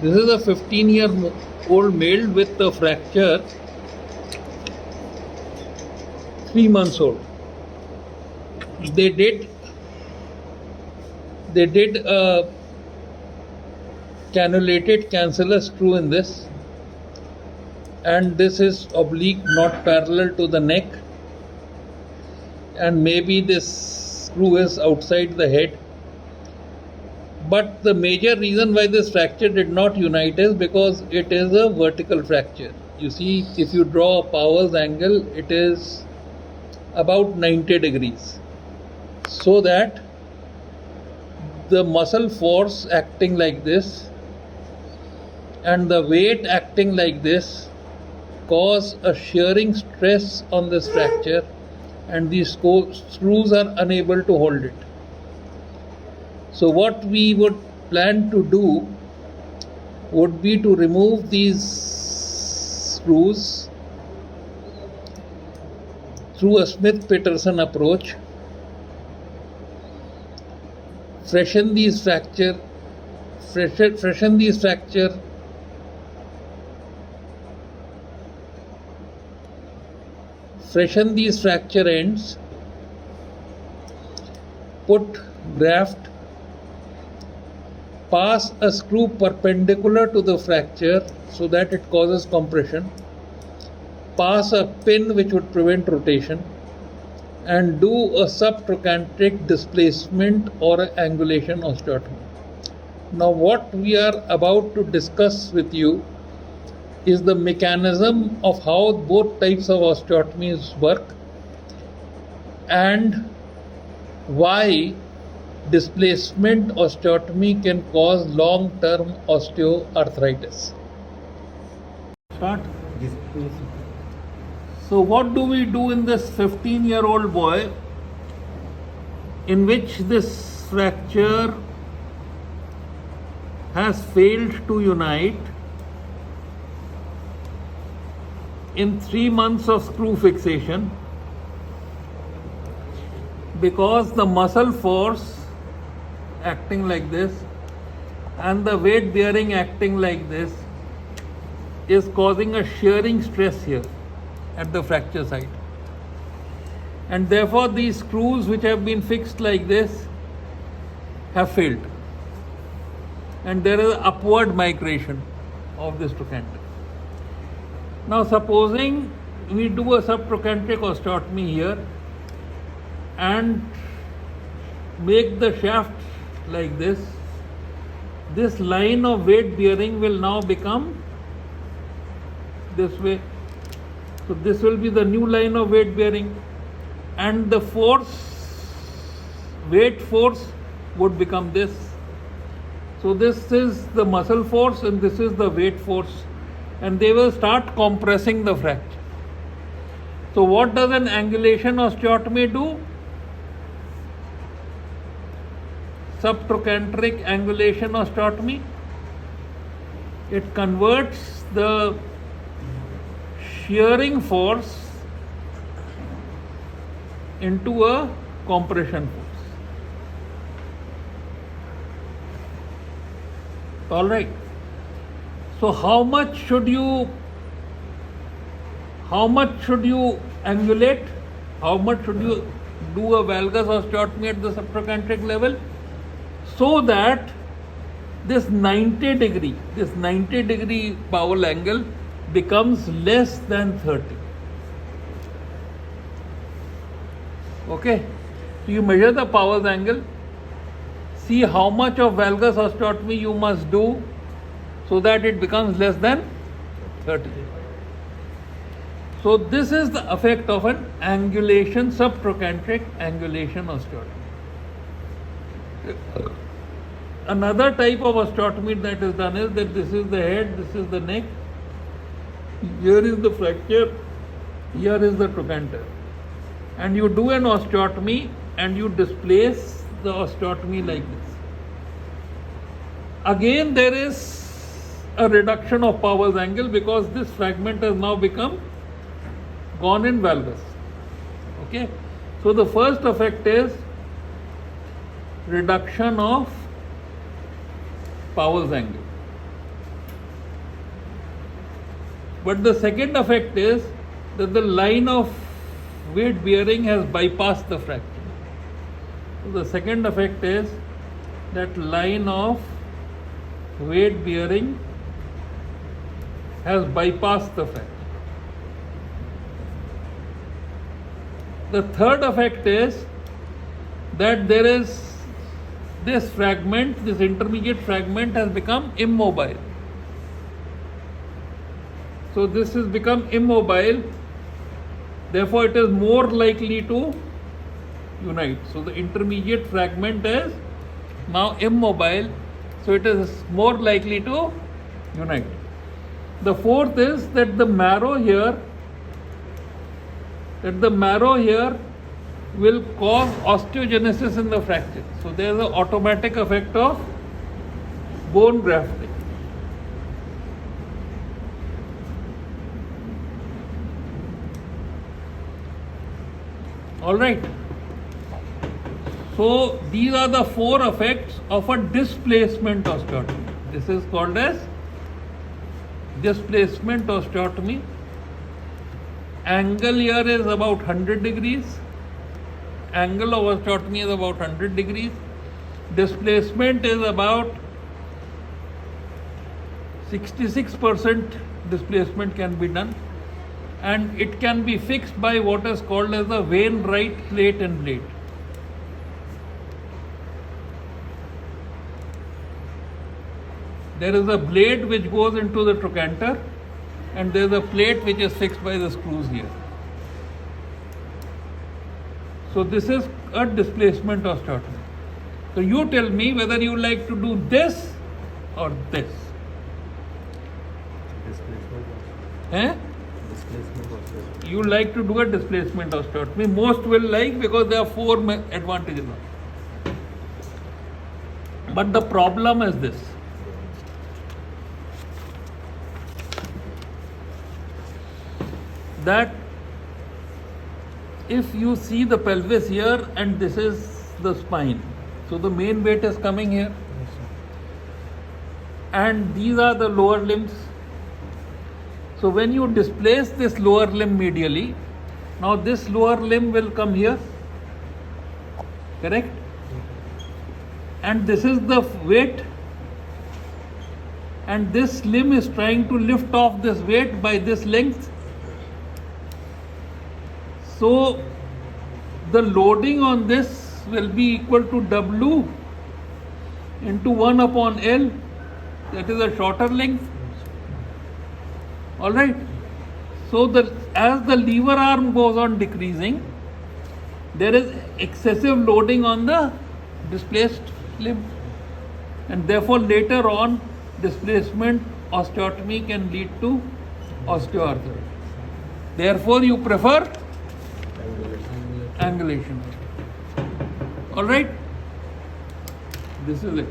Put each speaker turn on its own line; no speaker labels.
This is a 15-year-old male with a fracture, 3 months old. They did a cannulated cancellous screw in this, and this is oblique, not parallel to the neck, and maybe this screw is outside the head. But the major reason why this fracture did not unite is because it is a vertical fracture. You see, if you draw a Powell's angle, it is about 90 degrees, so that the muscle force acting like this and the weight acting like this cause a shearing stress on this fracture, and these screws are unable to hold it. So what we would plan to do would be to remove these screws through a Smith-Peterson approach, freshen these fracture ends, put graft, pass a screw perpendicular to the fracture so that it causes compression, pass a pin which would prevent rotation, and do a subtrochanteric displacement or angulation osteotomy. Now what we are about to discuss with you is the mechanism of how both types of osteotomies work and why displacement osteotomy can cause long-term osteoarthritis. Start. So what do we do in this 15-year-old boy in which this fracture has failed to unite in 3 months of screw fixation because the muscle force acting like this and the weight bearing acting like this is causing a shearing stress here at the fracture site, and therefore these screws which have been fixed like this have failed, and there is upward migration of this trochanter. Now supposing we do a subtrochanteric osteotomy here and make the shaft like this, this line of weight bearing will now become this way. So this will be the new line of weight bearing, and the weight force would become this. So this is the muscle force and this is the weight force, and they will start compressing the fracture. So what does an angulation osteotomy do? Subtrochanteric angulation osteotomy. It converts the shearing force into a compression force. All right. So how much should you angulate? How much should you do a valgus osteotomy at the subtrochanteric level so that this 90 degree Powell angle becomes less than 30? Okay, so you measure the Powell's angle, see how much of valgus osteotomy you must do so that it becomes less than 30. So this is the effect of an angulation, subtrochanteric angulation osteotomy. Another type of osteotomy that is done is that this is the head, this is the neck, here is the fracture, here is the trochanter, and you do an osteotomy and you displace the osteotomy like this. Again there is a reduction of Powell's angle because this fragment has now become gone in valgus. Okay, so the first effect is reduction of Powell's angle. But the second effect is that the line of weight bearing has bypassed the fracture. So the second effect is that line of weight bearing has bypassed the fracture. The third effect is that there is this fragment, this intermediate fragment has become immobile. So this has become immobile, therefore it is more likely to unite. So the intermediate fragment is now immobile, so it is more likely to unite. The fourth is that the marrow here will cause osteogenesis in the fracture. So there is an automatic effect of bone grafting. All right. So these are the four effects of a displacement osteotomy. This is called as displacement osteotomy. Angle here is about 100 degrees. Angle of osteotomy is about 100 degrees. Displacement is about 66% displacement can be done, and it can be fixed by what is called as a Wainwright plate and blade. There is a blade which goes into the trochanter, and there is a plate which is fixed by the screws here. So this is a displacement osteotomy. So you tell me whether you like to do this or this. You like to do a displacement osteotomy. Most will like, because there are four advantages. But the problem is this. That if you see the pelvis here and this is the spine, so the main weight is coming here, and these are the lower limbs. So when you displace this lower limb medially, now this lower limb will come here, correct? And this is the weight, and this limb is trying to lift off this weight by this length. So the loading on this will be equal to W into 1 upon L, that is a shorter length. Alright. So as the lever arm goes on decreasing, there is excessive loading on the displaced limb, and therefore later on displacement osteotomy can lead to osteoarthritis. Therefore you prefer angulation. All right, this is it.